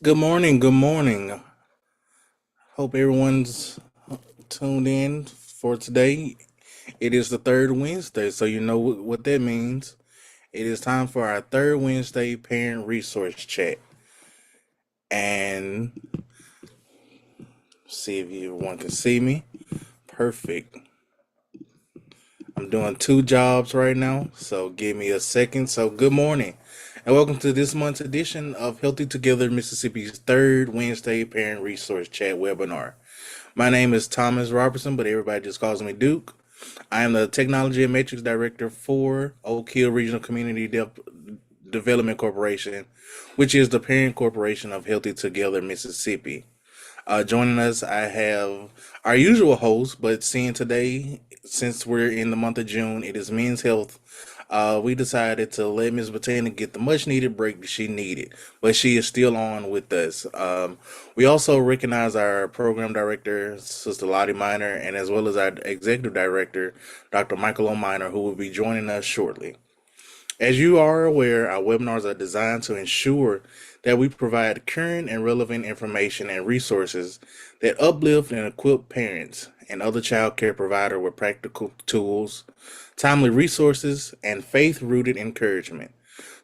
Good morning. Good morning. Hope everyone's tuned in for today. It is the third Wednesday, so you know what that means. It is time for our third Wednesday parent resource chat. And see if everyone can see me. Perfect. I'm doing two jobs right now, so give me a second. So, good morning, and welcome to this month's edition of Healthy Together Mississippi's third Wednesday parent resource chat webinar. My name is Thomas Robertson, but everybody just calls me Duke. I am the Technology and Metrics Director for Oak Hill Regional Development Corporation, which is the parent corporation of Healthy Together Mississippi. Joining us, I have our usual host, but seeing today, since we're in the month of June, it is Men's Health. We decided to let Ms. Botana get the much needed break that she needed, but she is still on with us. We also recognize our program director, Sister Lottie Miner, and as well as our executive director, Dr. Michael O'Miner, who will be joining us shortly. As you are aware, our webinars are designed to ensure that we provide current and relevant information and resources that uplift and equip parents and other child care providers with practical tools, timely resources, and faith-rooted encouragement.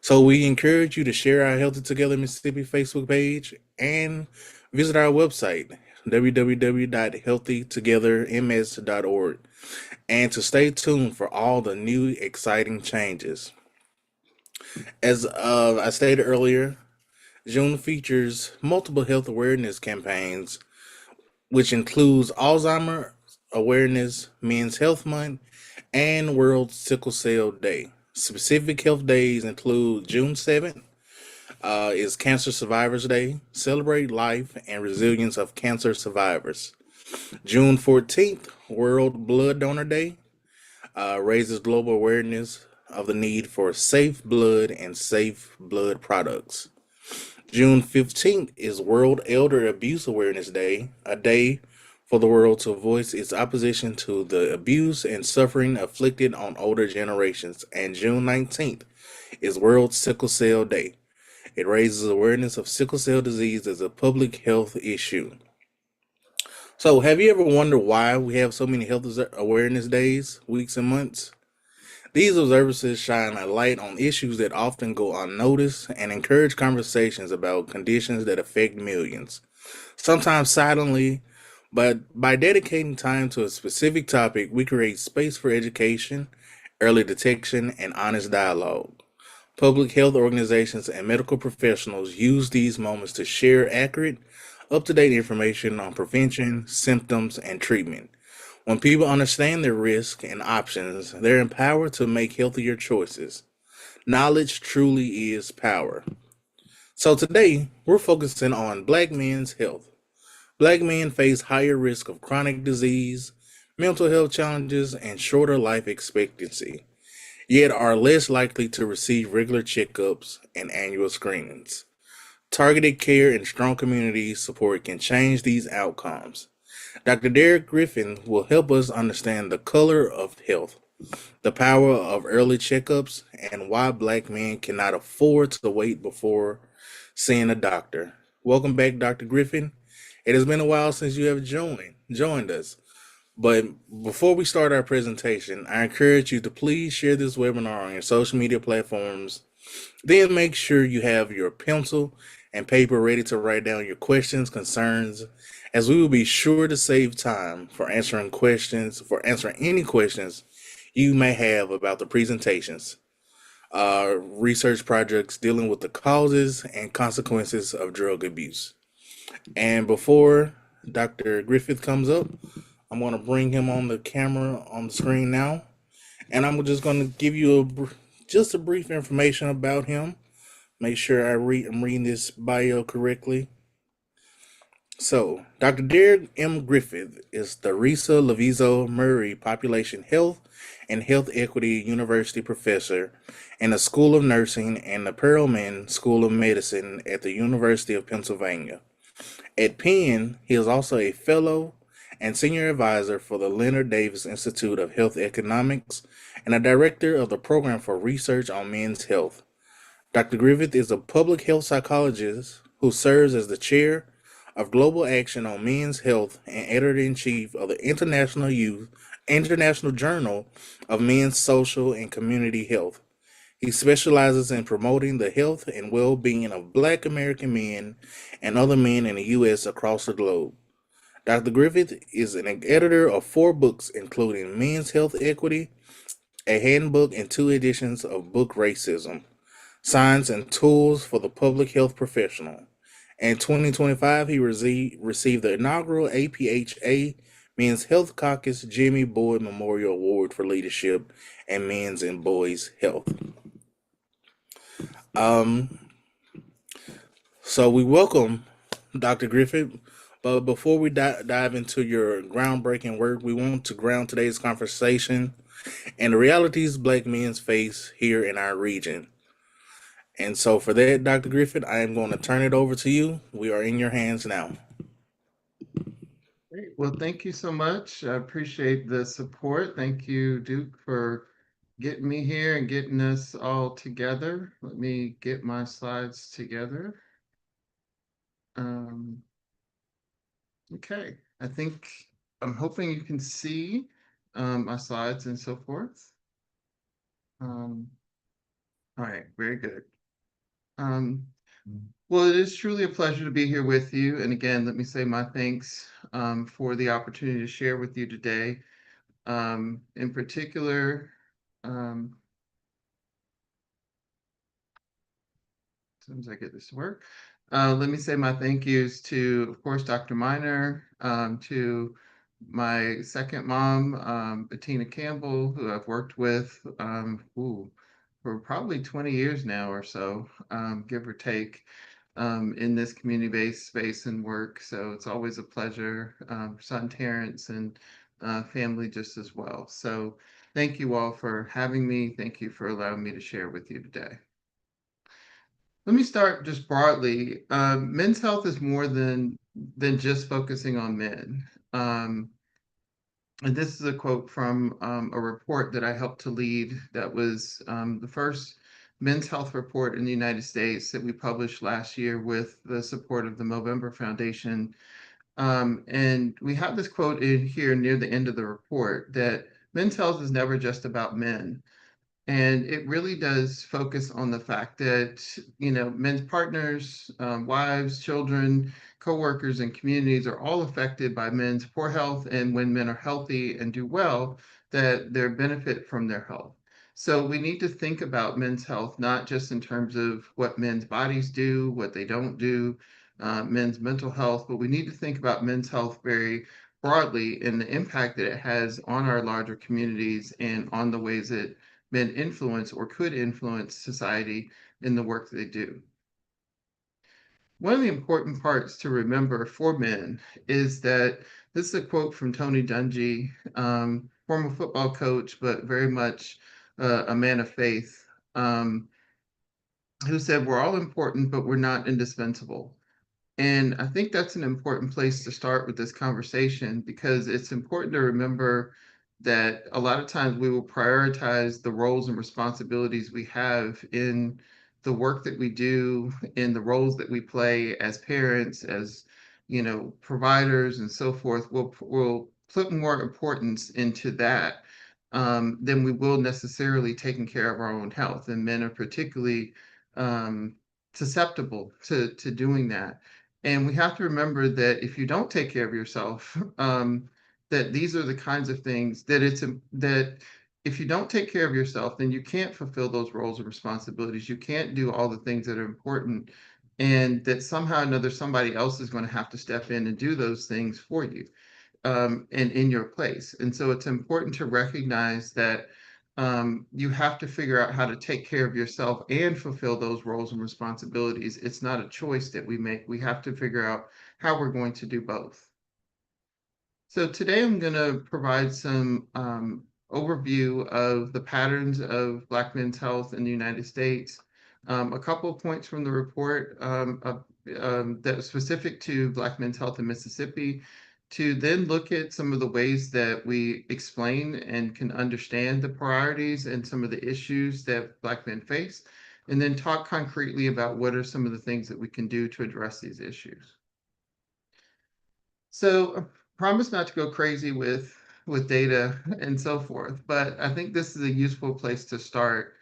So we encourage you to share our Healthy Together Mississippi Facebook page and visit our website, www.healthytogetherms.org, and to stay tuned for all the new exciting changes. As I stated earlier, June features multiple health awareness campaigns, which includes Alzheimer Awareness, Men's Health Month, and World Sickle Cell Day. Specific health days include June 7th is Cancer Survivors Day. Celebrate life and resilience of cancer survivors. June 14th, World Blood Donor Day, raises global awareness of the need for safe blood and safe blood products. June 15th is World Elder Abuse Awareness Day, a day for the world to voice its opposition to the abuse and suffering afflicted on older generations. And June 19th is World Sickle Cell Day. It raises awareness of sickle cell disease as a public health issue. So, have you ever wondered why we have so many health awareness days, weeks, and months? These observances shine a light on issues that often go unnoticed and encourage conversations about conditions that affect millions, sometimes silently, but by dedicating time to a specific topic, we create space for education, early detection, and honest dialogue. Public health organizations and medical professionals use these moments to share accurate, up to date information on prevention, symptoms, and treatment. When people understand their risks and options, they're empowered to make healthier choices. Knowledge truly is power. So today, we're focusing on black men's health. Black men face higher risk of chronic disease, mental health challenges, and shorter life expectancy, yet are less likely to receive regular checkups and annual screenings. Targeted care and strong community support can change these outcomes. Dr. Derek Griffin will help us understand the color of health, the power of early checkups, and why black men cannot afford to wait before seeing a doctor. Welcome back, Dr. Griffin. It has been a while since you have joined us. But before we start our presentation, I encourage you to please share this webinar on your social media platforms. Then make sure you have your pencil and paper ready to write down your questions, concerns, as we will be sure to save time for answering any questions you may have about the presentations, research projects dealing with the causes and consequences of drug abuse. And before Dr. Griffith comes up, I'm going to bring him on the camera on the screen now, and I'm just going to give you just a brief information about him. Make sure I'm reading this bio correctly. So, Dr. Derek M. Griffith is the Risa Lovizo Murray Population Health and Health Equity University Professor in the School of Nursing and the Perelman School of Medicine at the University of Pennsylvania. At Penn, he is also a fellow and senior advisor for the Leonard Davis Institute of Health Economics and a director of the Program for Research on Men's Health. Dr. Griffith is a public health psychologist who serves as the chair of Global Action on Men's Health and editor in chief of the International Journal of Men's Social and Community Health. He specializes in promoting the health and well being of Black American men and other men in the U.S. across the globe. Dr. Griffith is an editor of 4 books, including Men's Health Equity, a handbook, and 2 editions of Book Racism, Signs and Tools for the Public Health Professional. In 2025, he received the inaugural APHA Men's Health Caucus Jimmy Boyd Memorial Award for Leadership in Men's and Boys' Health. Um, so we welcome Dr. Griffith, but before we dive into your groundbreaking work, we want to ground today's conversation and the realities Black men face here in our region. And so, for that, Dr. Griffith, I am going to turn it over to you. We are in your hands now. Great. Well, thank you so much. I appreciate the support. Thank you, Duke, for getting me here and getting us all together. Let me get my slides together. Um, okay, I think I'm hoping you can see my slides and so forth. Um, all right, very good. Um, well, it is truly a pleasure to be here with you. And again, let me say my thanks for the opportunity to share with you today. In particular, um, as soon as I get this to work, let me say my thank yous to, of course, Dr. Miner, to my second mom, Bettina Campbell, who I've worked with for probably 20 years now or so, give or take, in this community-based space and work. So it's always a pleasure. Son Terrence and family just as well. So thank you all for having me. Thank you for allowing me to share with you today. Let me start just broadly. Men's health is more than just focusing on men. Um, and this is a quote from a report that I helped to lead that was the first men's health report in the United States that we published last year with the support of the Movember Foundation. And we have this quote in here near the end of the report that men's health is never just about men. And it really does focus on the fact that, men's partners, wives, children, coworkers, and communities are all affected by men's poor health. And when men are healthy and do well, that they benefit from their health. So we need to think about men's health, not just in terms of what men's bodies do, what they don't do, men's mental health, but we need to think about men's health very broadly and the impact that it has on our larger communities and on the ways that men influence or could influence society in the work they do. One of the important parts to remember for men is that this is a quote from Tony Dungy, former football coach, but very much a man of faith, who said, "We're all important, but we're not indispensable." And I think that's an important place to start with this conversation because it's important to remember that a lot of times we will prioritize the roles and responsibilities we have in the work that we do, in the roles that we play as parents, as providers, and so forth. We'll put more importance into that than we will necessarily taking care of our own health. And men are particularly um, susceptible to doing that. And we have to remember that if you don't take care of yourself, that these are the kinds of things that if you don't take care of yourself, then you can't fulfill those roles and responsibilities. You can't do all the things that are important, and that somehow or another somebody else is going to have to step in and do those things for you, and in your place. And so it's important to recognize that you have to figure out how to take care of yourself and fulfill those roles and responsibilities. It's not a choice that we make. We have to figure out how we're going to do both. So today I'm going to provide some overview of the patterns of Black men's health in the United States. A couple of points from the report that was specific to Black men's health in Mississippi, to then look at some of the ways that we explain and can understand the priorities and some of the issues that Black men face, and then talk concretely about what are some of the things that we can do to address these issues. So promise not to go crazy with data and so forth, but I think this is a useful place to start.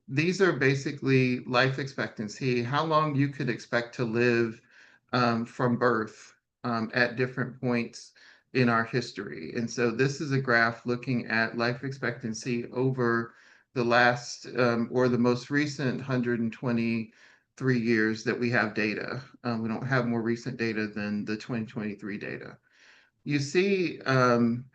These are basically life expectancy, how long you could expect to live from birth at different points in our history. And so this is a graph looking at life expectancy over the last or the most recent 123 years that we have data. We don't have more recent data than the 2023 data. You see,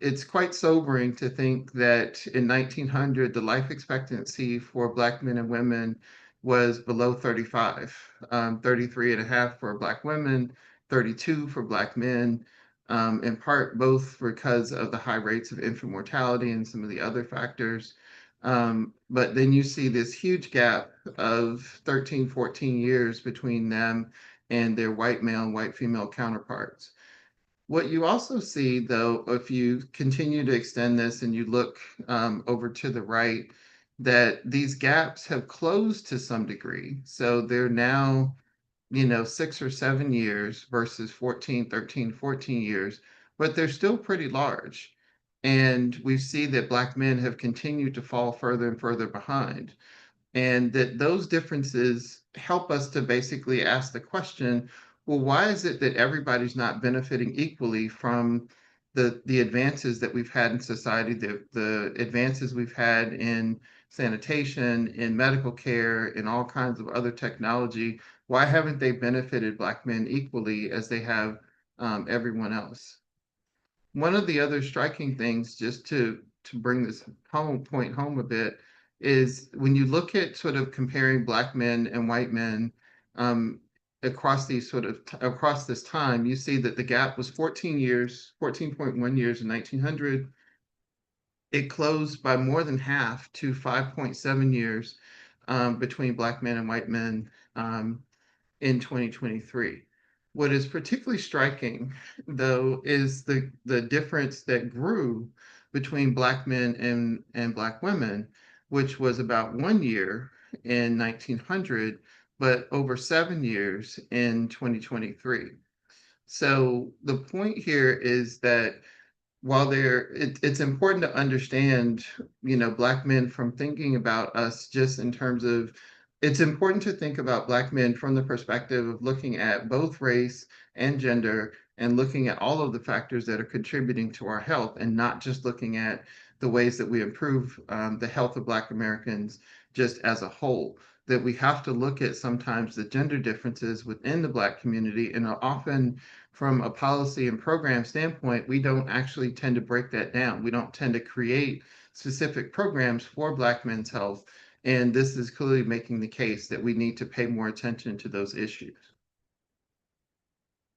it's quite sobering to think that in 1900, the life expectancy for Black men and women was below 35, 33 and a half for Black women, 32 for Black men, in part both because of the high rates of infant mortality and some of the other factors. But then you see this huge gap of 13, 14 years between them and their white male and white female counterparts. What you also see, though, if you continue to extend this and you look over to the right, that these gaps have closed to some degree. So they're now, 6 or 7 years versus 14, 13, 14 years, but they're still pretty large. And we see that Black men have continued to fall further and further behind, and that those differences help us to basically ask the question, well, why is it that everybody's not benefiting equally from the advances that we've had in society, the advances we've had in sanitation, in medical care, in all kinds of other technology? Why haven't they benefited Black men equally as they have everyone else? One of the other striking things, just to bring this point home a bit, is when you look at sort of comparing Black men and white men um, across across this time, you see that the gap was 14 years, 14.1 years in 1900. It closed by more than half to 5.7 years between Black men and white men in 2023. What is particularly striking, though, is the difference that grew between Black men and Black women, which was about 1 year in 1900, but over 7 years in 2023. So the point here is that while it's important to understand, Black men from thinking about us just in terms of, it's important to think about Black men from the perspective of looking at both race and gender and looking at all of the factors that are contributing to our health and not just looking at the ways that we improve the health of Black Americans just as a whole. That we have to look at sometimes the gender differences within the Black community, and often from a policy and program standpoint, we don't actually tend to break that down. We don't tend to create specific programs for Black men's health. And this is clearly making the case that we need to pay more attention to those issues.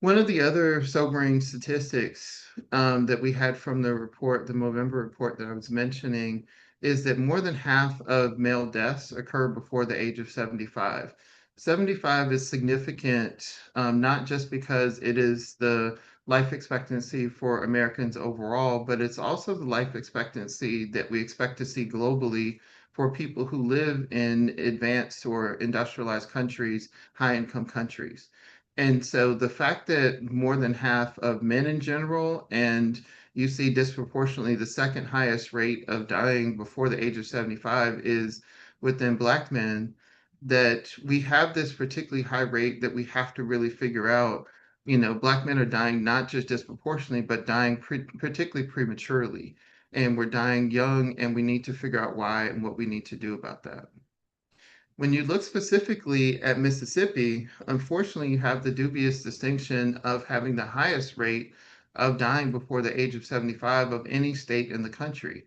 One of the other sobering statistics that we had from the report, the November report that I was mentioning, is that more than half of male deaths occur before the age of 75. 75 is significant, not just because it is the life expectancy for Americans overall, but it's also the life expectancy that we expect to see globally for people who live in advanced or industrialized countries, high-income countries. And so the fact that more than half of men in general, and you see disproportionately the second highest rate of dying before the age of 75 is within Black men, that we have this particularly high rate that we have to really figure out. Black men are dying not just disproportionately, but dying particularly prematurely. And we're dying young, and we need to figure out why and what we need to do about that. When you look specifically at Mississippi, unfortunately, you have the dubious distinction of having the highest rate of dying before the age of 75 of any state in the country.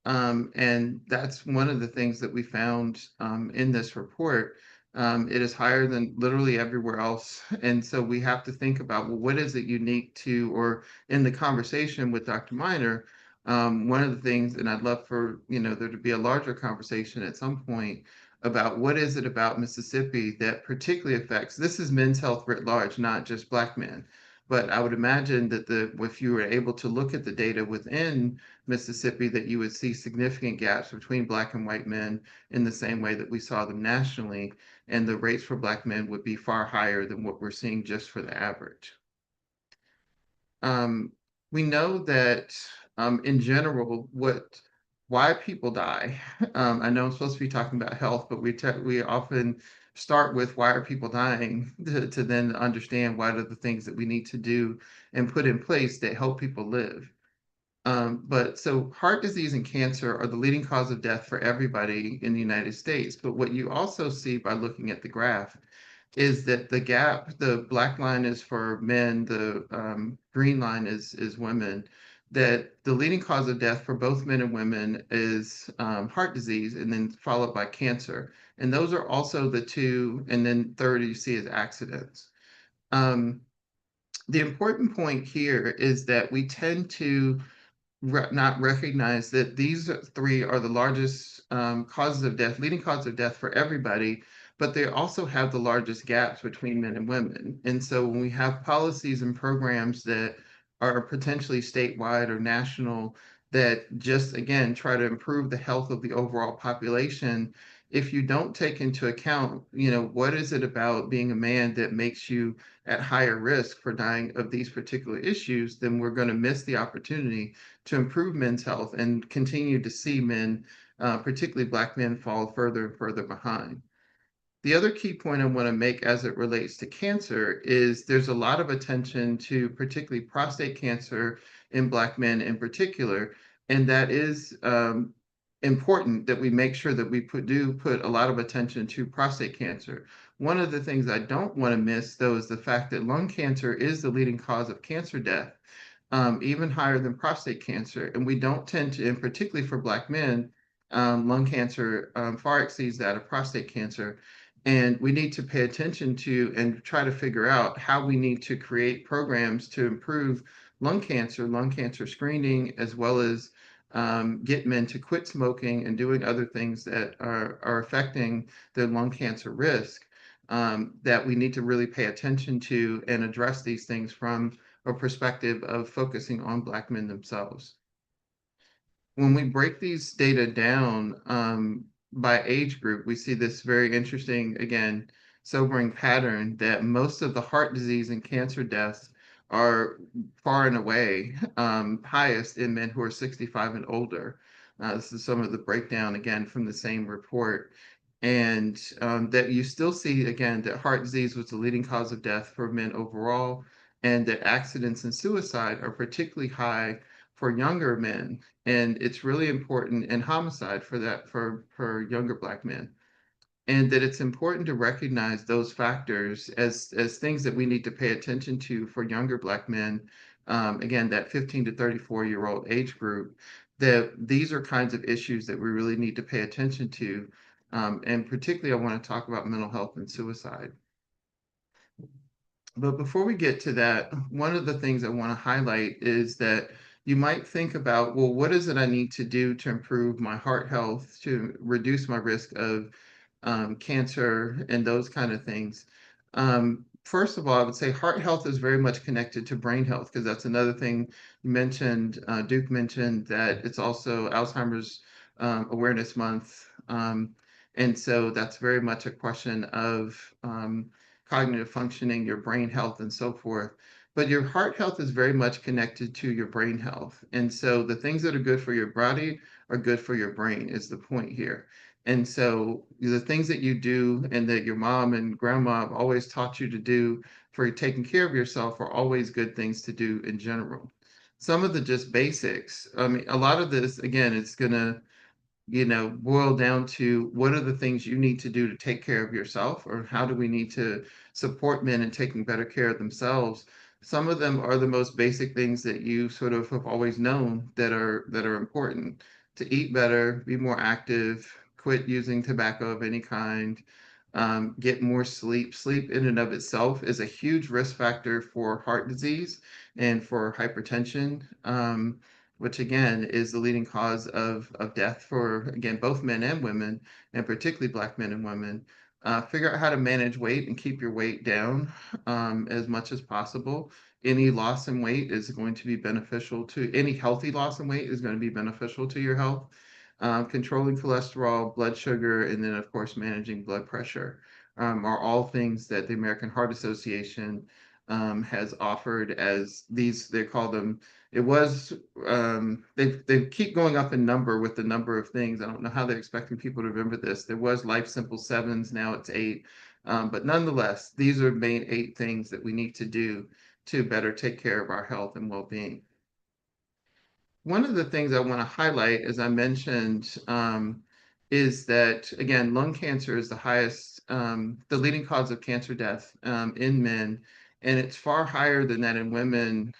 And that's one of the things that we found in this report. It is higher than literally everywhere else. And so we have to think about, well, what is it unique to, or in the conversation with Dr. Miner, one of the things, and I'd love for, there to be a larger conversation at some point about what is it about Mississippi that particularly affects, this is men's health writ large, not just Black men. But I would imagine that if you were able to look at the data within Mississippi, that you would see significant gaps between Black and white men in the same way that we saw them nationally, and the rates for Black men would be far higher than what we're seeing just for the average. Um, we know that in general, why people die. I know I'm supposed to be talking about health, but we often start with why are people dying to then understand what are the things that we need to do and put in place that help people live. But so heart disease and cancer are the leading cause of death for everybody in the United States. But what you also see by looking at the graph is that the gap, the black line is for men, the green line is women, that the leading cause of death for both men and women is heart disease, and then followed by cancer. And those are also the two, and then third you see is accidents. Um, the important point here is that we tend to not recognize that these three are the largest causes of death, leading causes of death for everybody, but they also have the largest gaps between men and women. And so when we have policies and programs that are potentially statewide or national that just, again, try to improve the health of the overall population, if you don't take into account, what is it about being a man that makes you at higher risk for dying of these particular issues, then we're going to miss the opportunity to improve men's health and continue to see men, particularly Black men, fall further and further behind. The other key point I want to make as it relates to cancer is there's a lot of attention to particularly prostate cancer in Black men in particular, and that is important that we make sure that we put a lot of attention to prostate cancer. One of the things I don't want to miss, though, is the fact that lung cancer is the leading cause of cancer death, even higher than prostate cancer. And we don't tend to, and particularly for Black men, lung cancer far exceeds that of prostate cancer. And we need to pay attention to and try to figure out how we need to create programs to improve lung cancer screening, as well as get men to quit smoking and doing other things that are affecting their lung cancer risk, that we need to really pay attention to and address these things from a perspective of focusing on Black men themselves. When we break these data down by age group, we see this very interesting, again, sobering pattern that most of the heart disease and cancer deaths are far and away highest in men who are 65 and older. This is some of the breakdown, again, from the same report. And that you still see, again, that heart disease was the leading cause of death for men overall, and that accidents and suicide are particularly high for younger men. And it's really important, and homicide for that, for younger Black men. And that it's important to recognize those factors as things that we need to pay attention to for younger Black men. Again, that 15 to 34-year-old age group, that these are kinds of issues that we really need to pay attention to. And particularly, I want to talk about mental health and suicide. But before we get to that, one of the things I want to highlight is that you might think about, well, what is it I need to do to improve my heart health, to reduce my risk of cancer and those kind of things? First of all, I would say heart health is very much connected to brain health, because that's another thing you mentioned. Duke mentioned that it's also Alzheimer's Awareness Month. And so that's very much a question of cognitive functioning, your brain health, and so forth. But your heart health is very much connected to your brain health. And so the things that are good for your body are good for your brain, is the point here. And so the things that you do and that your mom and grandma have always taught you to do for taking care of yourself are always good things to do in general. Some of the just basics, I mean, a lot of this, again, it's going to boil down to what are the things you need to do to take care of yourself, or how do we need to support men in taking better care of themselves. Some of them are the most basic things that you sort of have always known that are important: to eat better, be more active, quit using tobacco of any kind, get more sleep. Sleep in and of itself is a huge risk factor for heart disease and for hypertension, which again is the leading cause of death for, again, both men and women, and particularly Black men and women. Figure out how to manage weight and keep your weight down as much as possible. any loss in weight is going to be beneficial to any healthy loss in weight is going to be beneficial to your health. Controlling cholesterol, blood sugar, and then of course managing blood pressure are all things that the American Heart Association has offered as these. They call them. It was they keep going up in number with the number of things. I don't know how they're expecting people to remember this. There was Life Simple Sevens, now it's 8. But nonetheless, these are main 8 things that we need to do to better take care of our health and well-being. One of the things I want to highlight, as I mentioned, is that again, lung cancer is the leading cause of cancer death in men, and it's far higher than that in women,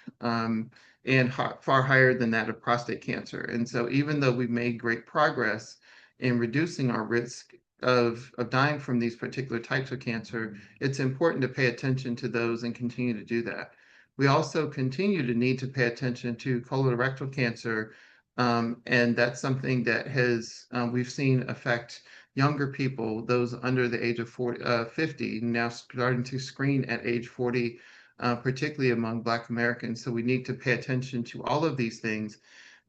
and far higher than that of prostate cancer. And so, even though we've made great progress in reducing our risk of dying from these particular types of cancer, it's important to pay attention to those and continue to do that. We also continue to need to pay attention to colorectal cancer, and that's something that we've seen affect younger people, those under the age of 50, now starting to screen at age 40, particularly among Black Americans. So we need to pay attention to all of these things.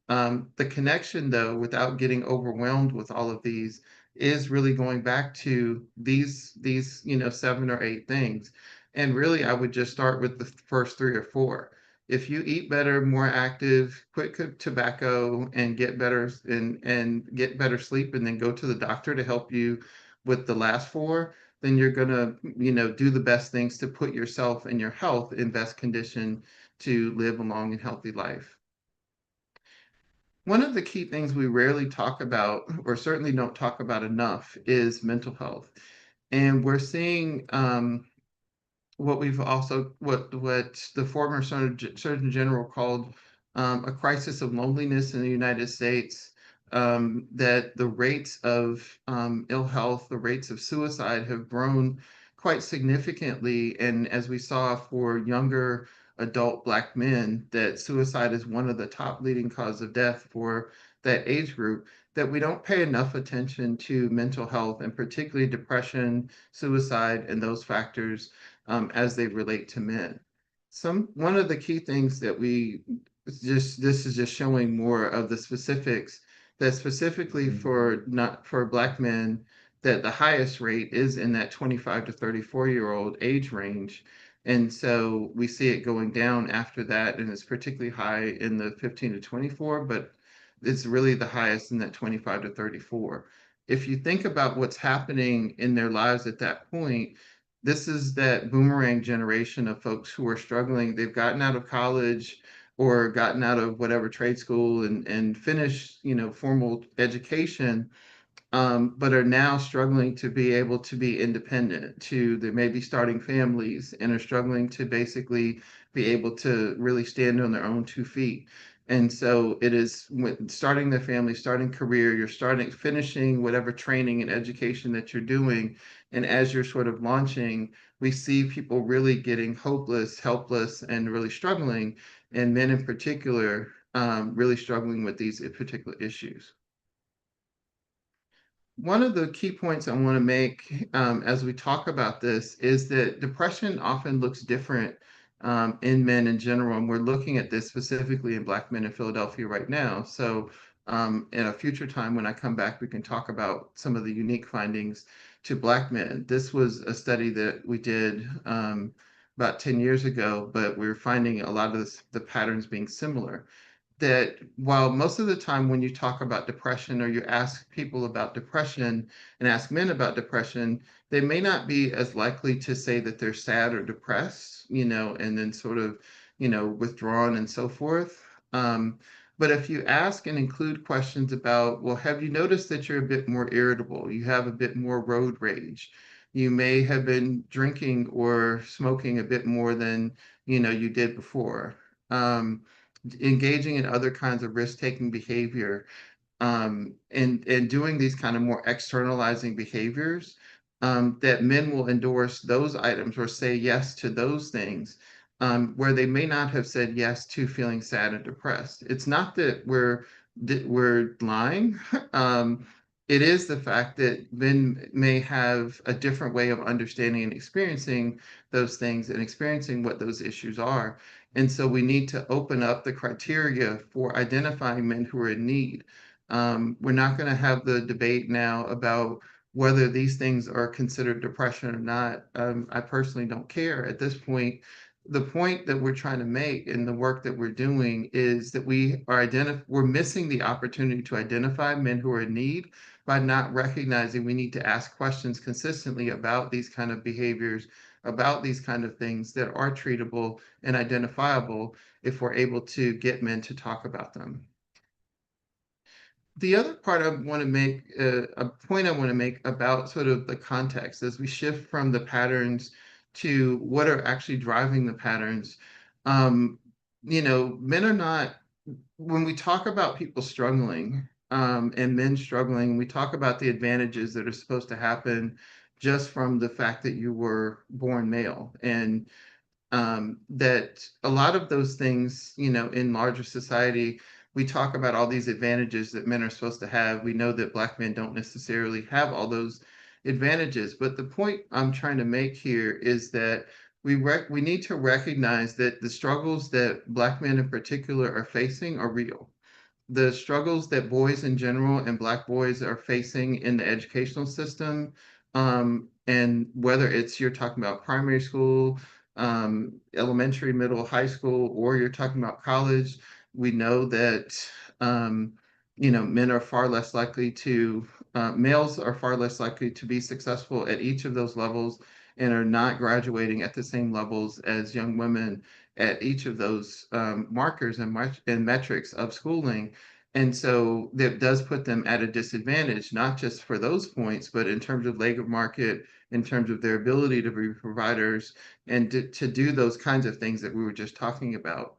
The connection, though, without getting overwhelmed with all of these, is really going back to these 7 or 8 things. And really, I would just start with the first 3 or 4. If you eat better, more active, quit tobacco, and get better and get better sleep, and then go to the doctor to help you with the last 4, then you're gonna, do the best things to put yourself and your health in best condition to live a long and healthy life. One of the key things we rarely talk about, or certainly don't talk about enough, is mental health. And we're seeing what the former Surgeon General called a crisis of loneliness in the United States. That the rates of ill health, the rates of suicide have grown quite significantly, and as we saw for younger adult Black men, that suicide is one of the top leading cause of death for that age group. That we don't pay enough attention to mental health, and particularly depression, suicide, and those factors as they relate to men. One of the key things that this is just showing more of the specifics, that specifically for not for Black men, that the highest rate is in that 25 to 34-year-old age range. And so we see it going down after that, and it's particularly high in the 15 to 24, but it's really the highest in that 25 to 34. If you think about what's happening in their lives at that point, this is that boomerang generation of folks who are struggling. They've gotten out of college or gotten out of whatever trade school and finished, formal education, but are now struggling to be able to be independent, they may be starting families and are struggling to basically be able to really stand on their own 2 feet. And so it is when starting their family, starting career, finishing whatever training and education that you're doing. And as you're sort of launching, we see people really getting hopeless, helpless, and really struggling, and men in particular, really struggling with these particular issues. One of the key points I want to make as we talk about this is that depression often looks different in men in general, and we're looking at this specifically in Black men in Philadelphia right now. So in a future time when I come back, we can talk about some of the unique findings to Black men. This was a study that we did about 10 years ago, but we're finding a lot of the patterns being similar. That while most of the time when you talk about depression, or you ask people about depression and ask men about depression, they may not be as likely to say that they're sad or depressed, and then sort of, withdrawn and so forth. But if you ask and include questions about, well, have you noticed that you're a bit more irritable? You have a bit more road rage. You may have been drinking or smoking a bit more than, you did before. Engaging in other kinds of risk-taking behavior, and doing these kind of more externalizing behaviors, that men will endorse those items or say yes to those things, where they may not have said yes to feeling sad and depressed. It's not that we're lying. It is the fact that men may have a different way of understanding and experiencing those things and experiencing what those issues are. And so we need to open up the criteria for identifying men who are in need. We're not going to have the debate now about whether these things are considered depression or not. I personally don't care at this point. The point that we're trying to make in the work that we're doing is that we're missing the opportunity to identify men who are in need by not recognizing we need to ask questions consistently about these kind of behaviors, about these kind of things that are treatable and identifiable if we're able to get men to talk about them. The other part I want to make, a point I want to make about sort of the context as we shift from the patterns to what are actually driving the patterns. Um, Men are not, when we talk about people struggling, and men struggling, we talk about the advantages that are supposed to happen just from the fact that you were born male. And that a lot of those things, in larger society, we talk about all these advantages that men are supposed to have. We know that Black men don't necessarily have all those advantages. But the point I'm trying to make here is that we need to recognize that the struggles that Black men in particular are facing are real. The struggles that boys in general and Black boys are facing in the educational system, and whether it's you're talking about primary school, elementary, middle, high school, or you're talking about college, we know that men are far less likely to males are far less likely to be successful at each of those levels and are not graduating at the same levels as young women at each of those markers and metrics of schooling. And so that does put them at a disadvantage, not just for those points, but in terms of labor market, in terms of their ability to be providers and to do those kinds of things that we were just talking about.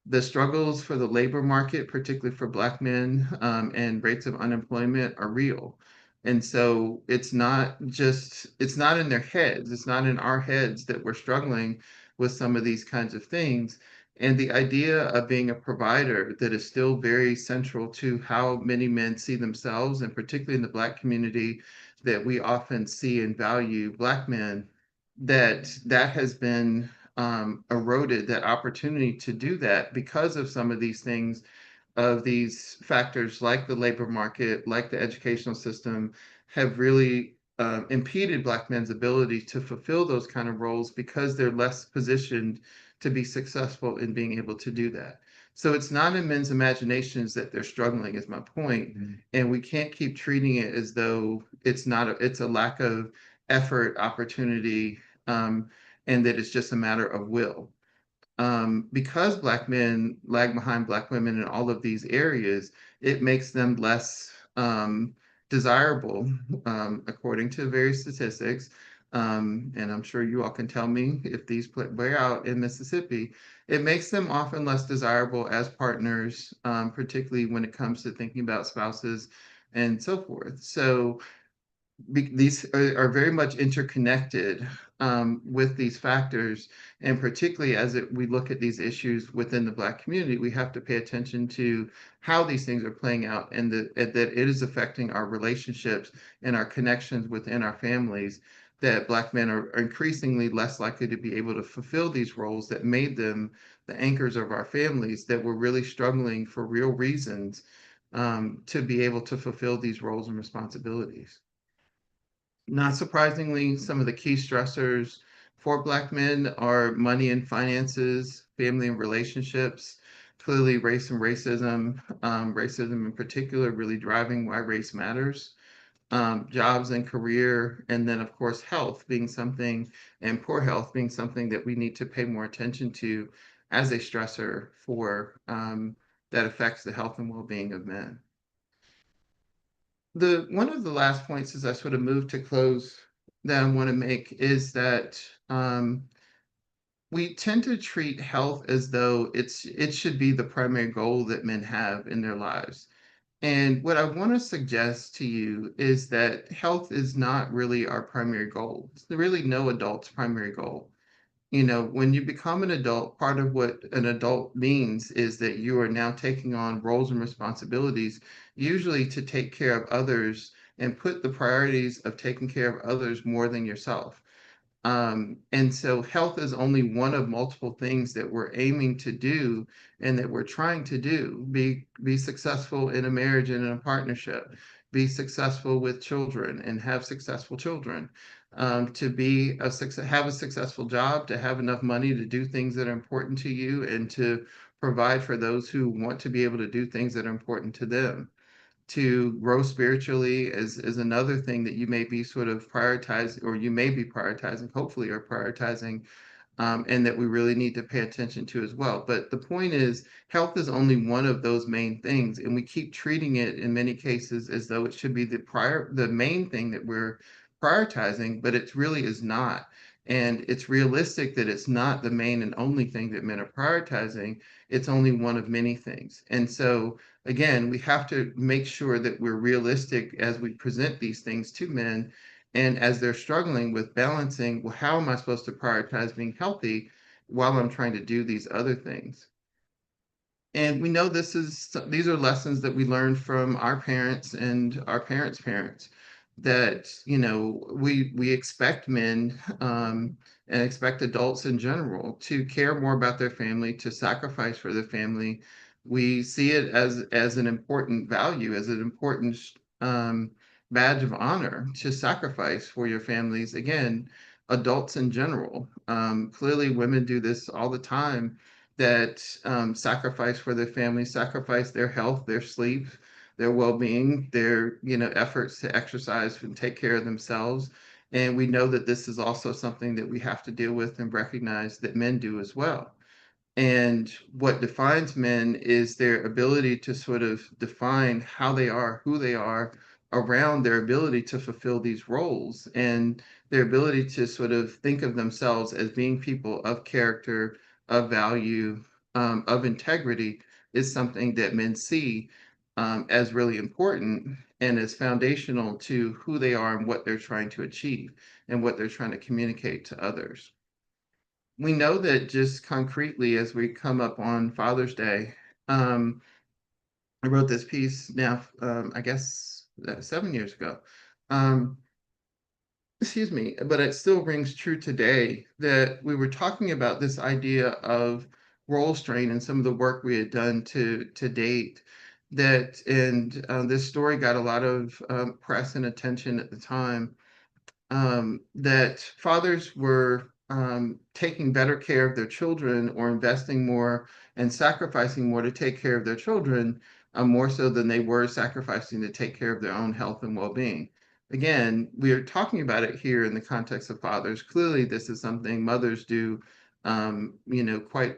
The struggles for the labor market, particularly for Black men, and rates of unemployment are real. And so it's not in their heads, it's not in our heads that we're struggling with some of these kinds of things. And the idea of being a provider that is still very central to how many men see themselves, and particularly in the Black community, that we often see and value Black men, that has been eroded, that opportunity to do that because of some of these things, of these factors like the labor market, like the educational system, have really impeded Black men's ability to fulfill those kind of roles because they're less positioned to be successful in being able to do that. So it's not in men's imaginations that they're struggling, is my point. And we can't keep treating it as though it's a lack of effort, opportunity, and that it's just a matter of will. Because Black men lag behind Black women in all of these areas, it makes them less desirable, according to various statistics. And I'm sure you all can tell me if these play out in Mississippi. It makes them often less desirable as partners, particularly when it comes to thinking about spouses and so forth. So these are very much interconnected with these factors. And particularly as we look at these issues within the Black community, we have to pay attention to how these things are playing out and that it is affecting our relationships and our connections within our families, that Black men are increasingly less likely to be able to fulfill these roles that made them the anchors of our families, that were really struggling for real reasons to be able to fulfill these roles and responsibilities. Not surprisingly, some of the key stressors for Black men are money and finances, family and relationships, clearly race and racism, racism in particular, really driving why race matters, jobs and career, and then, of course, health being something, and poor health being something that we need to pay more attention to as a stressor for that affects the health and well-being of men. The one of the last points as I sort of move to close that I want to make is that we tend to treat health as though it should be the primary goal that men have in their lives. And what I want to suggest to you is that health is not really our primary goal. It's really no adult's primary goal. When you become an adult, part of what an adult means is that you are now taking on roles and responsibilities, usually to take care of others and put the priorities of taking care of others more than yourself. And so health is only one of multiple things that we're aiming to do and that we're trying to do. Be successful in a marriage and in a partnership, be successful with children and have successful children, to have a successful job, to have enough money to do things that are important to you, and to provide for those who want to be able to do things that are important to them. To grow spiritually is another thing that you may be sort of prioritizing, or you may be prioritizing, hopefully, or prioritizing, and that we really need to pay attention to as well. But the point is, health is only one of those main things, and we keep treating it in many cases as though it should be the main thing that we're prioritizing, but it really is not. And it's realistic that it's not the main and only thing that men are prioritizing. It's only one of many things. And so, again, we have to make sure that we're realistic as we present these things to men, and as they're struggling with balancing, well, how am I supposed to prioritize being healthy while I'm trying to do these other things? And we know these are lessons that we learned from our parents and our parents' parents, that we expect men, and expect adults in general to care more about their family, to sacrifice for their family. We see it as an important value, as an important, um, badge of honor, to sacrifice for your families. Again, adults in general. Clearly, women do this all the time, that sacrifice for their family, sacrifice their health, their sleep, their well-being, their efforts to exercise and take care of themselves. And we know that this is also something that we have to deal with and recognize that men do as well. And what defines men is their ability to sort of define how they are, who they are, around their ability to fulfill these roles, and their ability to sort of think of themselves as being people of character, of value, of integrity, is something that men see, as really important and as foundational to who they are and what they're trying to achieve and what they're trying to communicate to others. We know that, just concretely, as we come up on Father's Day, um, I wrote this piece now, I guess, 7 years ago. Um, excuse me, but it still rings true today, that we were talking about this idea of role strain and some of the work we had done to date. This story got a lot of press and attention at the time, that fathers were, taking better care of their children, or investing more and sacrificing more to take care of their children, more so than they were sacrificing to take care of their own health and well-being. Again, we are talking about it here in the context of fathers. Clearly, this is something mothers do, quite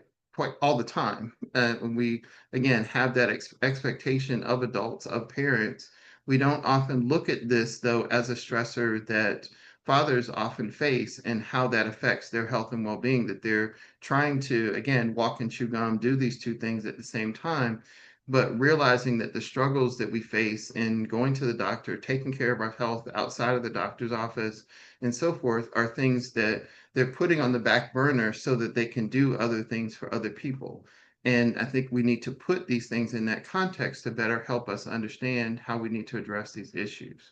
all the time. When we, again, have that expectation of adults, of parents, we don't often look at this, though, as a stressor that fathers often face, and how that affects their health and well-being, that they're trying to, again, walk and chew gum, do these two things at the same time, but realizing that the struggles that we face in going to the doctor, taking care of our health outside of the doctor's office, and so forth, are things that they're putting on the back burner so that they can do other things for other people. And I think we need to put these things in that context to better help us understand how we need to address these issues.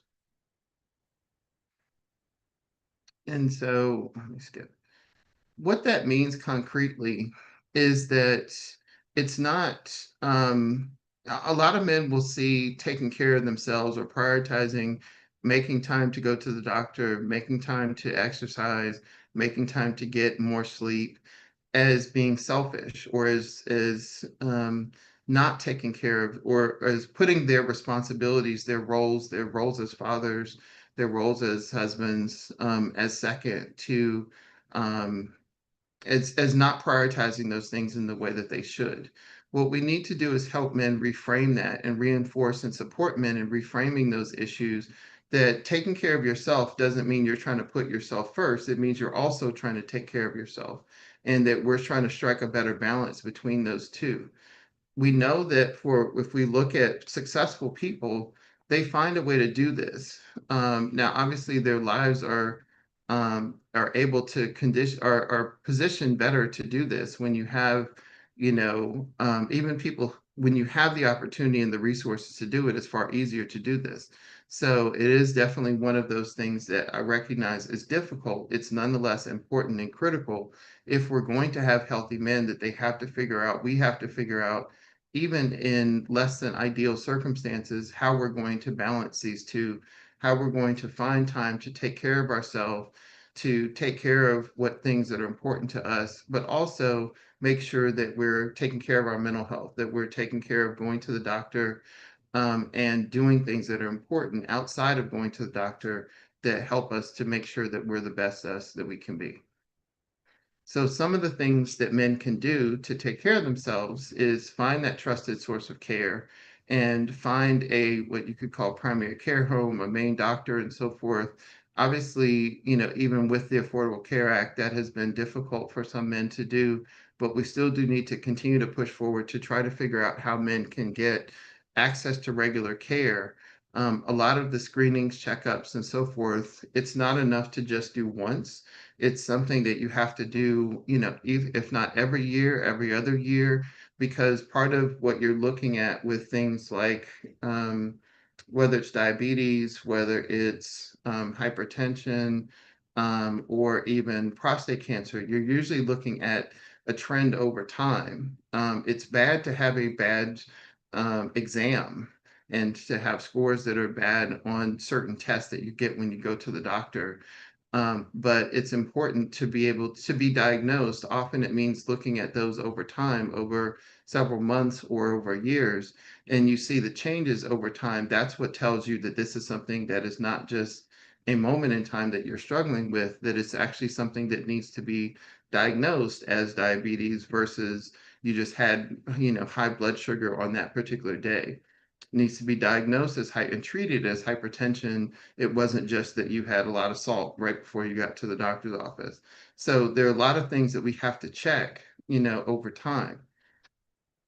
And so, let me skip. What that means concretely is that it's not, a lot of men will see taking care of themselves, or prioritizing making time to go to the doctor, making time to exercise, making time to get more sleep, as being selfish, or as not taking care of, or as putting their responsibilities, their roles as fathers, their roles as husbands, as second to, um, as not prioritizing those things in the way that they should. What we need to do is help men reframe that, and reinforce and support men in reframing those issues, that taking care of yourself doesn't mean you're trying to put yourself first. It means you're also trying to take care of yourself, and that we're trying to strike a better balance between those two. We know that, for if we look at successful people, they find a way to do this. Now, obviously, their lives are able to condition are positioned better to do this when you have, even people, when you have the opportunity and the resources to do it, it's far easier to do this. So it is definitely one of those things that I recognize is difficult. It's nonetheless important and critical if we're going to have healthy men that they have to figure out, we have to figure out, even in less than ideal circumstances, how we're going to balance these two, how we're going to find time to take care of ourselves, to take care of what things that are important to us, but also make sure that we're taking care of our mental health, that we're taking care of going to the doctor, and doing things that are important outside of going to the doctor that help us to make sure that we're the best us that we can be. So some of the things that men can do to take care of themselves is find that trusted source of care and find a what you could call primary care home, a main doctor, and so forth. Obviously, even with the Affordable Care Act, that has been difficult for some men to do, but we still do need to continue to push forward to try to figure out how men can get access to regular care. A lot of the screenings, checkups, and so forth, it's not enough to just do once. It's something that you have to do, if not every year, every other year, because part of what you're looking at with things like whether it's diabetes, whether it's hypertension, or even prostate cancer, you're usually looking at a trend over time. It's bad to have a bad exam and to have scores that are bad on certain tests that you get when you go to the doctor. But it's important to be able to be diagnosed. Often it means looking at those over time, over several months or over years, and you see the changes over time. That's what tells you that this is something that is not just a moment in time that you're struggling with, that it's actually something that needs to be diagnosed as diabetes versus you just had, high blood sugar on that particular day. Needs to be diagnosed as high and treated as hypertension. It wasn't just that you had a lot of salt right before you got to the doctor's office. So there are a lot of things that we have to check, over time.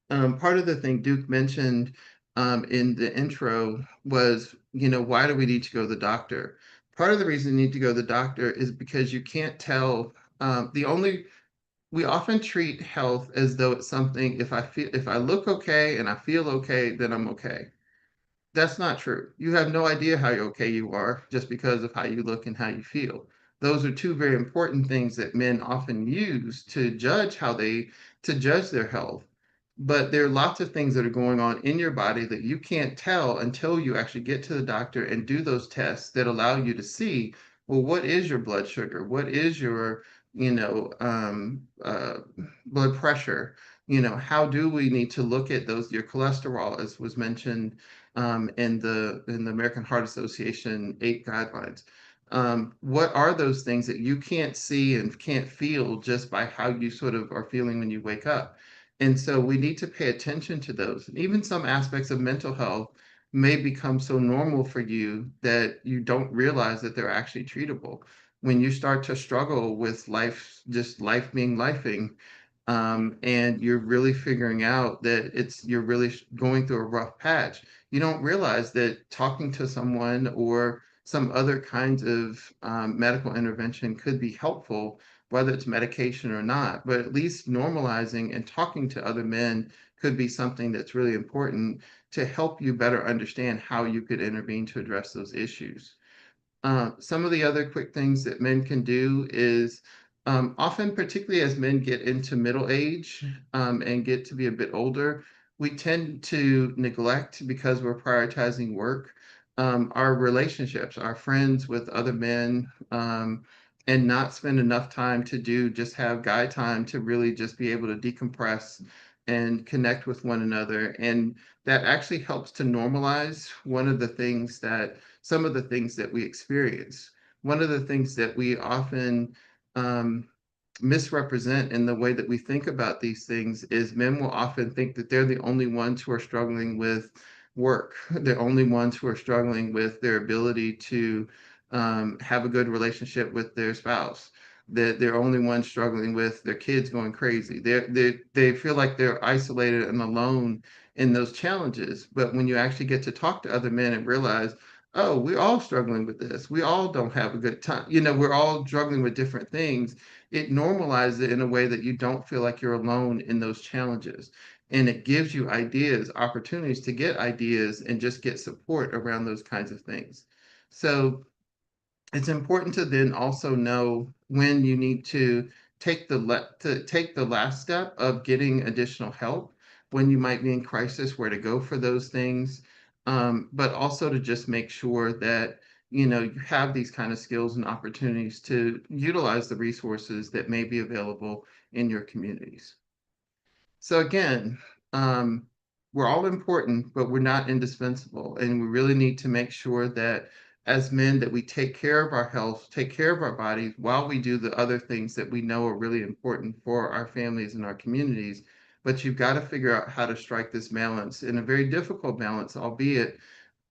Part of the thing Duke mentioned in the intro was, why do we need to go to the doctor? Part of the reason you need to go to the doctor is because you can't tell. We often treat health as though it's something, if I look okay and I feel okay, then I'm okay. That's not true. You have no idea how okay you are just because of how you look and how you feel. Those are two very important things that men often use to judge their health. But there are lots of things that are going on in your body that you can't tell until you actually get to the doctor and do those tests that allow you to see, well, what is your blood sugar? What is your, blood pressure? How do we need to look at your cholesterol, as was mentioned in the American Heart Association 8 guidelines. What are those things that you can't see and can't feel just by how you sort of are feeling when you wake up? And so we need to pay attention to those. And even some aspects of mental health may become so normal for you that you don't realize that they're actually treatable. When you start to struggle with life, just life being lifing, and you're really figuring out that you're really going through a rough patch, you don't realize that talking to someone or some other kinds of medical intervention could be helpful, whether it's medication or not. But at least normalizing and talking to other men could be something that's really important to help you better understand how you could intervene to address those issues. Some of the other quick things that men can do is often, particularly as men get into middle age and get to be a bit older, we tend to neglect, because we're prioritizing work, our relationships, our friends with other men, and not spend enough time to just have guy time to really just be able to decompress and connect with one another. And that actually helps to normalize some of the things that we experience. One of the things that we often um, misrepresent in the way that we think about these things is men will often think that they're the only ones who are struggling with work. They're only ones who are struggling with their ability to have a good relationship with their spouse. That they're only ones struggling with their kids going crazy. They feel like they're isolated and alone in those challenges. But when you actually get to talk to other men and realize, oh, we're all struggling with this. We all don't have a good time. We're all struggling with different things. It normalizes it in a way that you don't feel like you're alone in those challenges. and it gives you ideas, opportunities to get ideas and just get support around those kinds of things. So it's important to then also know when you need to take the last step of getting additional help, when you might be in crisis, where to go for those things, but also to just make sure that you have these kind of skills and opportunities to utilize the resources that may be available in your communities. So again, um, we're all important, but we're not indispensable. And we really need to make sure that as men that we take care of our health, take care of our bodies while we do the other things that we know are really important for our families and our communities. But you've got to figure out how to strike this balance in a very difficult balance, albeit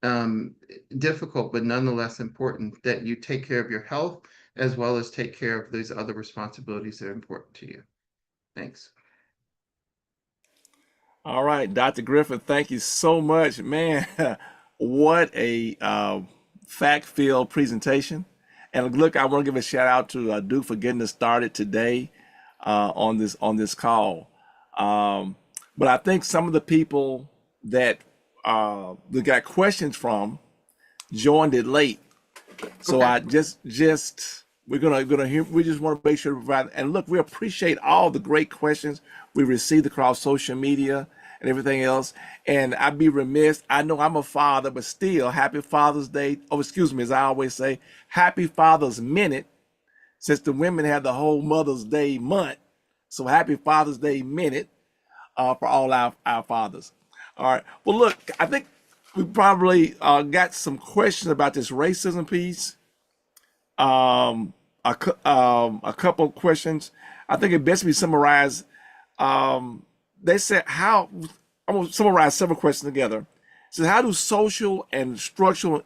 um, difficult, but nonetheless important, that you take care of your health as well as take care of these other responsibilities that are important to you. Thanks. All right, Dr. Griffin, thank you so much, man. What a fact-filled presentation. And look, I want to give a shout out to Duke for getting us started today on this call. But I think some of the people that that got questions from joined it late. So Okay. I just we're gonna hear. We just want to make sure to provide. And look, we appreciate all the great questions we received across social media and everything else. And I'd be remiss. I know I'm a father, but still, Happy Father's Day. Oh, excuse me, as I always say, Happy Father's Minute, since the women have the whole Mother's Day month. So Happy Father's Day Minute for all our fathers. All right. Well, look, I think we probably got some questions about this racism piece. A couple of questions. I think it best be summarized. They said how I'm gonna summarize several questions together. So how do social and structural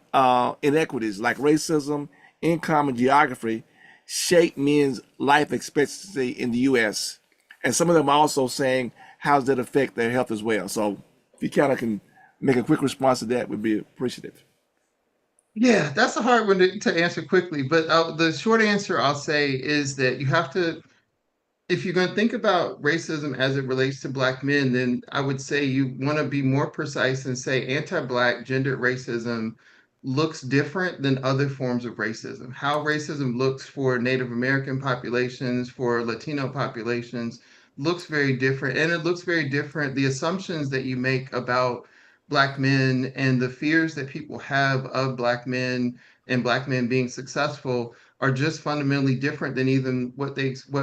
inequities like racism, income, and geography shape men's life expectancy in the U.S.? And some of them are also saying how does that affect their health as well? So if you kind of can make a quick response to that, would be appreciative. Yeah, that's a hard one to answer quickly, but the short answer I'll say is that you have to, if you're going to think about racism as it relates to Black men, then I would say you want to be more precise and say anti-Black gendered racism looks different than other forms of racism. How racism looks for Native American populations, for Latino populations, looks very different. And it looks very different. The assumptions that you make about Black men and the fears that people have of Black men and Black men being successful are just fundamentally different than even what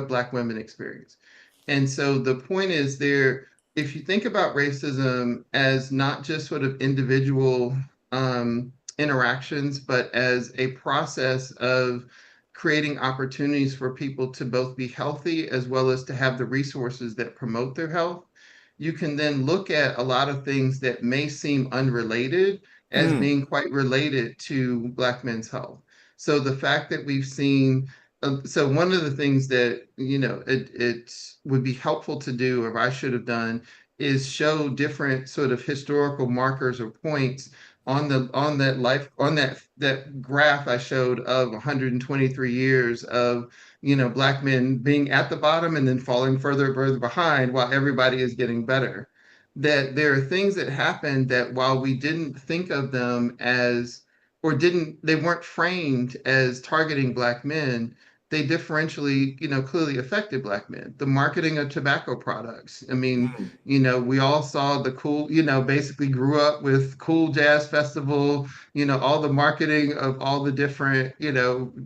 Black women experience. And so the point is there, if you think about racism as not just sort of individual interactions, but as a process of creating opportunities for people to both be healthy as well as to have the resources that promote their health, you can then look at a lot of things that may seem unrelated as Mm, being quite related to Black men's health. So the fact that we've seen, so one of the things that it would be helpful to do, or I should have done, is show different sort of historical markers or points on that graph I showed of 123 years of Black men being at the bottom and then falling further and further behind while everybody is getting better. That there are things that happen that while we didn't think of them as, or didn't, they weren't framed as targeting Black men, they differentially, clearly affected Black men. The marketing of tobacco products. I mean, mm. we all saw the cool, basically grew up with Cool Jazz Festival, all the marketing of all the different,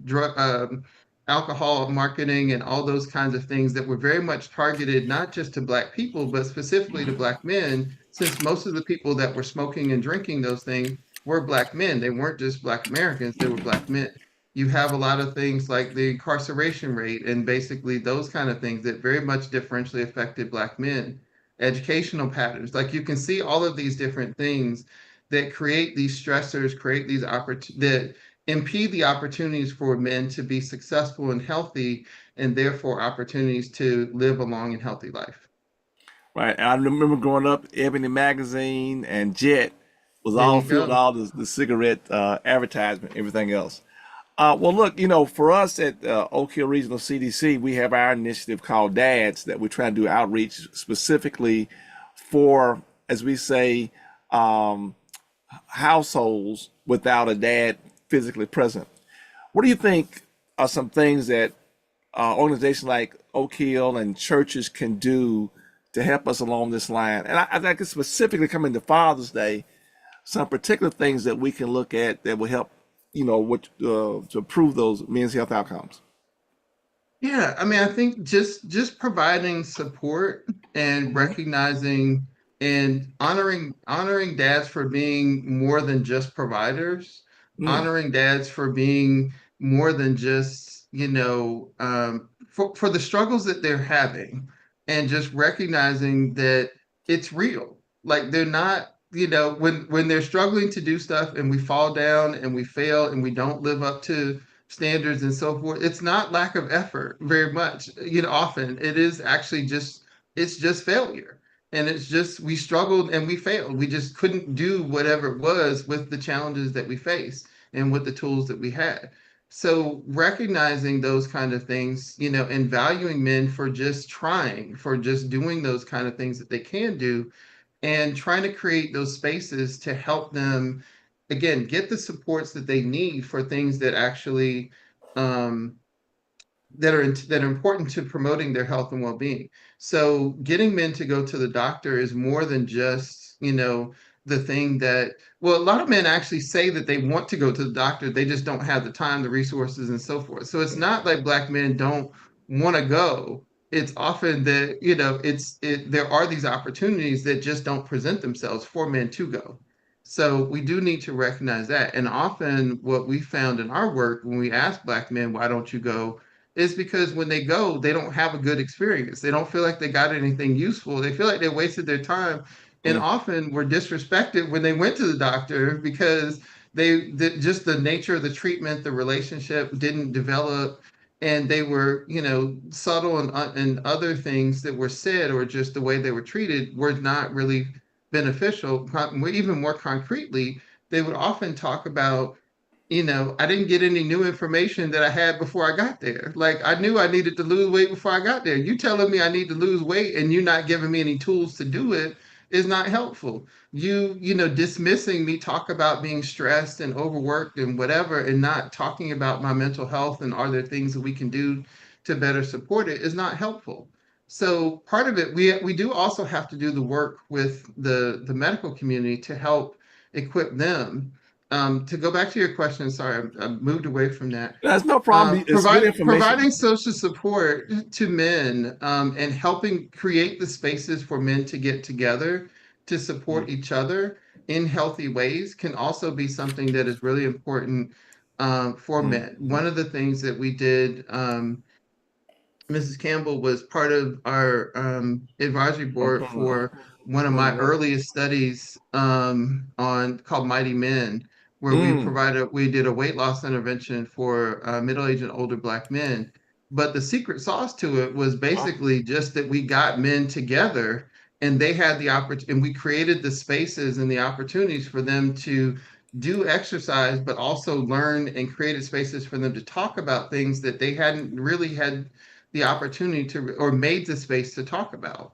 drug, alcohol marketing and all those kinds of things that were very much targeted not just to Black people, but specifically to Black men, since most of the people that were smoking and drinking those things were Black men. They weren't just Black Americans, they were Black men. You have a lot of things like the incarceration rate and basically those kind of things that very much differentially affected Black men. Educational patterns, like you can see all of these different things that create these stressors, create these that impede the opportunities for men to be successful and healthy, and therefore opportunities to live a long and healthy life. Right. And I remember growing up, Ebony Magazine and Jet was There all you filled with go. all the cigarette advertisement, everything else. Well, look, for us at Oak Hill Regional CDC, we have our initiative called DADS that we're trying to do outreach specifically for, as we say, um, households without a dad physically present. What do you think are some things that organizations like Oak Hill and churches can do to help us along this line? And I think it's specifically coming to Father's Day, some particular things that we can look at that will help, to improve those men's health outcomes. Yeah, I mean, I think just providing support and Hmm. recognizing and honoring dads for being more than just providers, Mm, honoring dads for being more than just, for the struggles that they're having, and just recognizing that it's real. Like they're not, when they're struggling to do stuff and we fall down and we fail and we don't live up to standards and so forth, it's not lack of effort very much. Often it is actually it's just failure. And it's just we struggled and we failed. We just couldn't do whatever it was with the challenges that we faced and with the tools that we had. So recognizing those kind of things, and valuing men for just trying, for just doing those kind of things that they can do, and trying to create those spaces to help them again get the supports that they need for things that actually um, that are important to promoting their health and well-being. So getting men to go to the doctor is more than just, the thing that, well, a lot of men actually say that they want to go to the doctor, they just don't have the time, the resources, and so forth. So it's not like Black men don't want to go. It's often that, there are these opportunities that just don't present themselves for men to go. So we do need to recognize that. And often what we found in our work when we ask Black men, why don't you go? Is because when they go, they don't have a good experience. They don't feel like they got anything useful. They feel like they wasted their time, and mm, often were disrespected when they went to the doctor because just the nature of the treatment, the relationship didn't develop, and they were, subtle and other things that were said or just the way they were treated were not really beneficial. Even more concretely, they would often talk about, I didn't get any new information that I had before I got there. Like I knew I needed to lose weight before I got there. You telling me I need to lose weight and you not giving me any tools to do it is not helpful. Dismissing me talk about being stressed and overworked and whatever and not talking about my mental health and are there things that we can do to better support it is not helpful. So part of it, we do also have to do the work with the medical community to help equip them. To go back to your question, sorry, I moved away from that. that's no problem. It's good Providing information. social support to men, and helping create the spaces for men to get together to Mm, support each other in healthy ways can also be something that is really important, for mm, men. One of the things that we did, Mrs. Campbell was part of our advisory board for one of my earliest studies, on called Mighty Men, where mm. we did a weight loss intervention for middle-aged and older Black men. But the secret sauce to it was basically just that we got men together and they had the opportunity, and we created the spaces and the opportunities for them to do exercise, but also learn and created spaces for them to talk about things that they hadn't really had the opportunity to or made the space to talk about.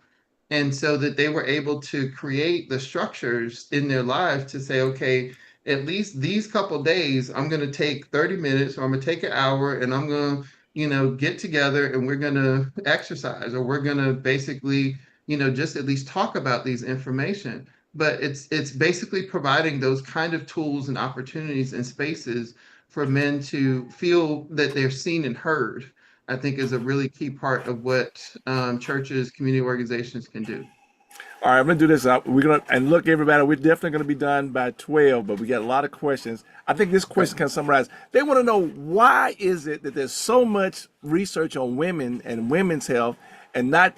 And so that they were able to create the structures in their lives to say, okay, at least these couple days, I'm going to take 30 minutes or I'm going to take an hour and I'm going to, get together and we're going to exercise or we're going to basically, just at least talk about these information. But it's basically providing those kind of tools and opportunities and spaces for men to feel that they're seen and heard. I think is a really key part of what churches, community organizations can do. All right, I'm gonna do this. We're gonna and look, everybody. We're definitely gonna be done by 12, but we got a lot of questions. I think this Okay. question can summarize. They want to know why is it that there's so much research on women and women's health, and not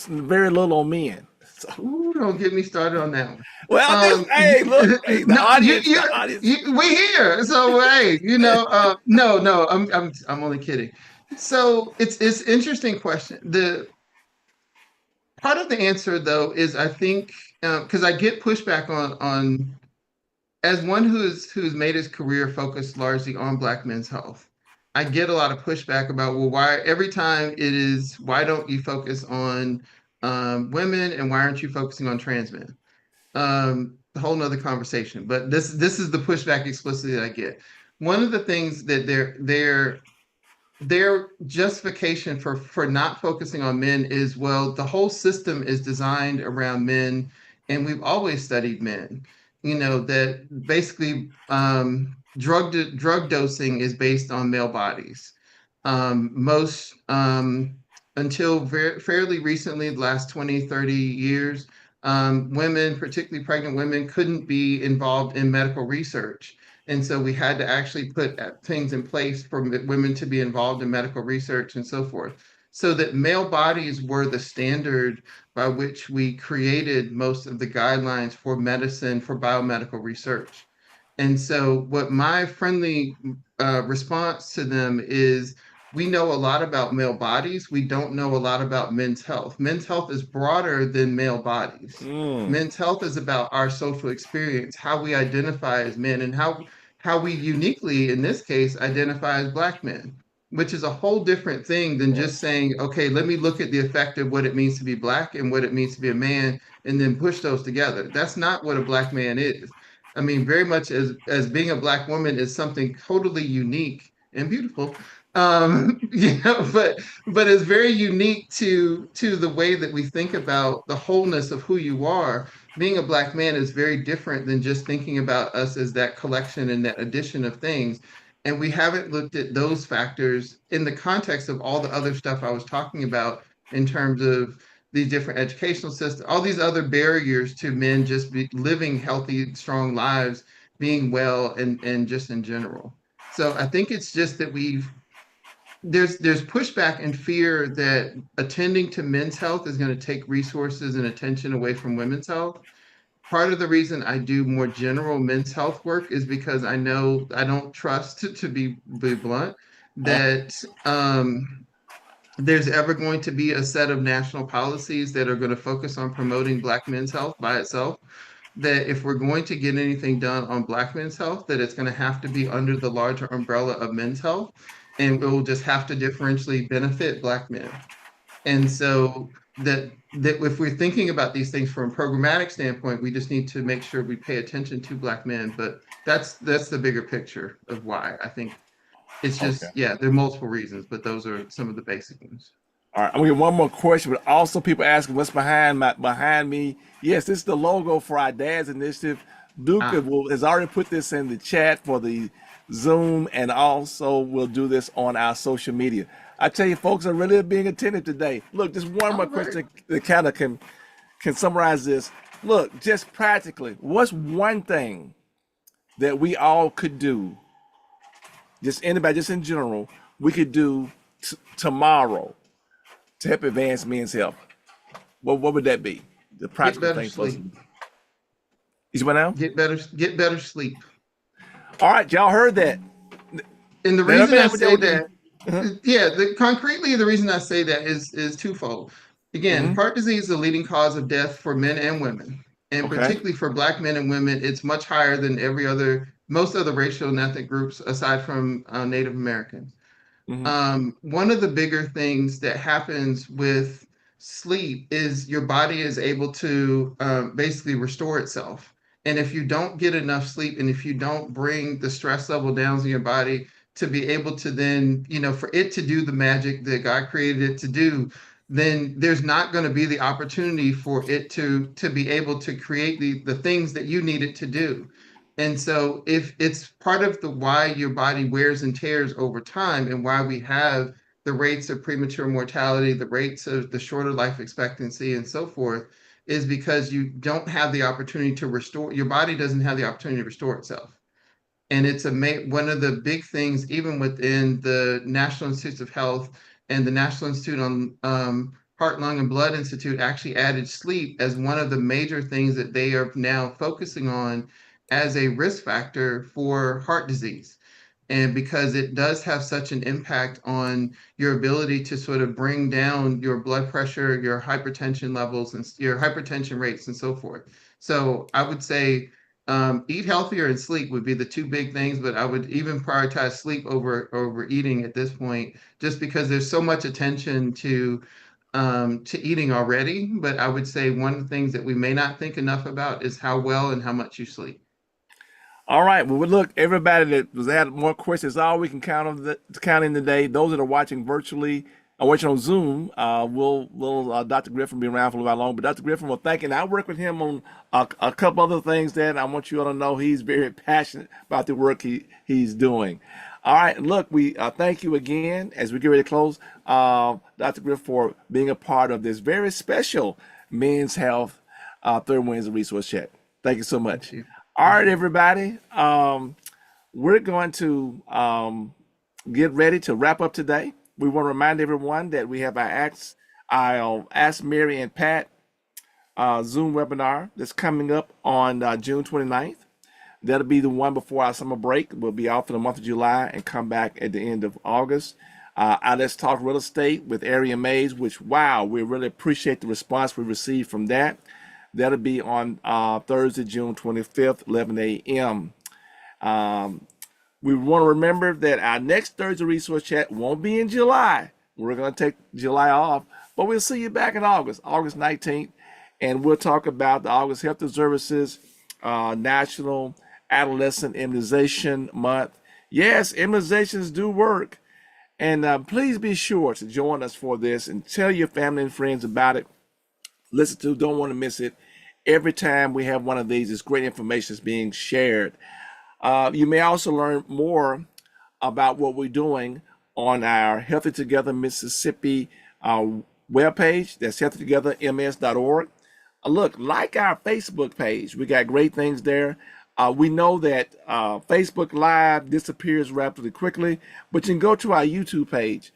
very little on men. So, Ooh, don't get me started on that one. well, this hey, look, hey, No, the audience. we here. So hey, no, no, I'm only kidding. So it's interesting question. The part of the answer though is I think because I get pushback on as one who's made his career focused largely on Black men's health, I get a lot of pushback about, well, why every time it is, why don't you focus on women, and why aren't you focusing on trans men? A whole nother conversation, but this is the pushback explicitly that I get. One of the things that their justification for not focusing on men is, well, the whole system is designed around men, and we've always studied men. You know that basically drug dosing is based on male bodies. Most until fairly recently, the last 20, 30 years, women, particularly pregnant women, couldn't be involved in medical research. And so we had to actually put things in place for women to be involved in medical research and so forth. So that male bodies were the standard by which we created most of the guidelines for medicine, for biomedical research. And so, what my friendly response to them is, we know a lot about male bodies. We don't know a lot about men's health. Men's health is broader than male bodies. Mm. Men's health is about our social experience, how we identify as men, and how we uniquely, in this case, identify as Black men, which is a whole different thing than just saying, okay, let me look at the effect of what it means to be Black and what it means to be a man, and then push those together. That's not what a Black man is. I mean, very much as being a Black woman is something totally unique and beautiful. But it's very unique to the way that we think about the wholeness of who you are. Being a Black man is very different than just thinking about us as that collection and that addition of things. And we haven't looked at those factors in the context of all the other stuff I was talking about in terms of these different educational systems, all these other barriers to men just living healthy, strong lives, being well, and just in general. So I think it's just that there's pushback and fear that attending to men's health is going to take resources and attention away from women's health. Part of the reason I do more general men's health work is because I know I don't trust, to be blunt, that there's ever going to be a set of national policies that are going to focus on promoting Black men's health by itself. That if we're going to get anything done on Black men's health, that it's going to have to be under the larger umbrella of men's health, and it will just have to differentially benefit Black men. And so that if we're thinking about these things from a programmatic standpoint, we just need to make sure we pay attention to Black men. But that's the bigger picture of why I think it's just, Okay. yeah, there are multiple reasons, but those are some of the basic ones. All right, I'm gonna get one more question, but also people asking what's behind me. Yes, this is the logo for our Dad's Initiative. Duke Ah, has already put this in the chat for the Zoom, and also we'll do this on our social media. I tell you, folks are really being attentive today. Look, just one more all right. question that kind of can summarize this. Look, just practically, what's one thing that we all could do, just anybody, just in general, we could do tomorrow to help advance men's health? What would that be? The Get practical better thing for us. sleep. Is what now? Get better sleep. All right, y'all heard that. And the Let them reason I have what they say would do. that, yeah, concretely, the reason I say that is twofold. Again, Hmm. heart disease is the leading cause of death for men and women, and Okay. particularly for Black men and women, it's much higher than most other racial and ethnic groups aside from Native Americans. Hmm. One of the bigger things that happens with sleep is your body is able to basically restore itself. And if you don't get enough sleep, and if you don't bring the stress level down in your body to be able to then, for it to do the magic that God created it to do, then there's not going to be the opportunity for it to be able to create the things that you need it to do. And so if it's part of the why your body wears and tears over time, and why we have the rates of premature mortality, the rates of the shorter life expectancy and so forth, is because you don't have the opportunity to restore, your body doesn't have the opportunity to restore itself. And it's one of the big things, even within the National Institutes of Health and the National Institute on Heart, Lung, and Blood Institute actually added sleep as one of the major things that they are now focusing on as a risk factor for heart disease. And because it does have such an impact on your ability to sort of bring down your blood pressure, your hypertension levels, and your hypertension rates, and so forth. So I would say eat healthier and sleep would be the two big things, but I would even prioritize sleep over eating at this point, just because there's so much attention to to eating already, but I would say one of the things that we may not think enough about is how well and how much you sleep. All right. Well, look, everybody that was had more questions, all we can count in today. Those that are watching virtually, watching on Zoom, will Dr. Griffin be around for a little while long. But Dr. Griffin, well, thank you. And I work with him on a couple other things that I want you all to know. He's very passionate about the work he's doing. All right. Look, we thank you again as we get ready to close, Dr. Griffin, for being a part of this very special Men's Health Third Wednesday Resource Chat. Thank you so much. Thank you. All right, everybody. We're going to get ready to wrap up today. We want to remind everyone that we have our Ask Mary and Pat Zoom webinar that's coming up on June 29th. That'll be the one before our summer break. We'll be off for the month of July and come back at the end of August. Let's Talk Real Estate with Arian Mays, which, wow, we really appreciate the response we received from that. That'll be on Thursday, June 25th, 11 a.m. We want to remember that our next Thursday resource chat won't be in July. We're going to take July off, but we'll see you back in August 19th, and we'll talk about the August Health and Services National Adolescent Immunization Month. Yes, immunizations do work, and please be sure to join us for this and tell your family and friends about it. Listen to, don't want to miss it. Every time we have one of these, it's great information is being shared. You may also learn more about what we're doing on our Healthy Together Mississippi webpage. That's healthytogetherms.org. Look, like our Facebook page. We got great things there. We know that Facebook Live disappears rapidly quickly, but you can go to our YouTube page.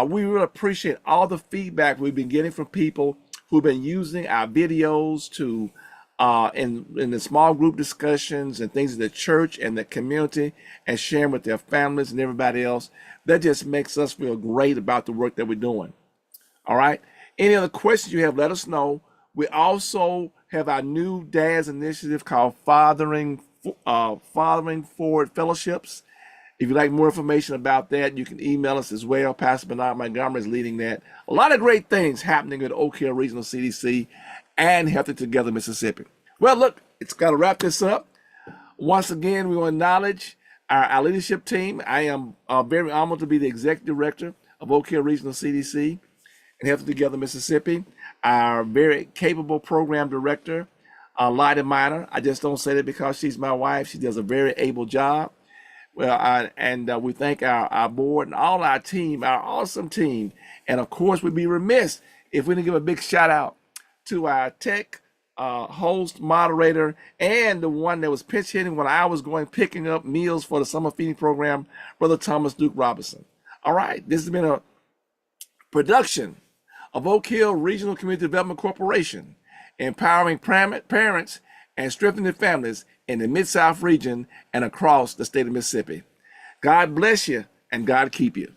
We really appreciate all the feedback we've been getting from people who've been using our videos to in the small group discussions and things in the church and the community and sharing with their families and everybody else. That just makes us feel great about the work that we're doing. All right. Any other questions you have, let us know. We also have our new dad's initiative called Fathering Forward Fellowships. If you'd like more information about that, you can email us as well. Pastor Bernard Montgomery is leading that. A lot of great things happening at Oak Hill Regional CDC and Healthy Together Mississippi. Well, look, it's got to wrap this up. Once again, we want to acknowledge our leadership team. I am very honored to be the Executive Director of Oak Hill Regional CDC and Healthy Together Mississippi. Our very capable Program Director, Lyda Minor. I just don't say that because she's my wife. She does a very able job. Well, we thank our board and all our team, our awesome team. And of course, we'd be remiss if we didn't give a big shout out to our tech host, moderator, and the one that was pinch hitting when I was picking up meals for the summer feeding program, Brother Thomas Duke Robinson. All right, this has been a production of Oak Hill Regional Community Development Corporation, empowering parents and strengthening families in the Mid-South region and across the state of Mississippi. God bless you and God keep you.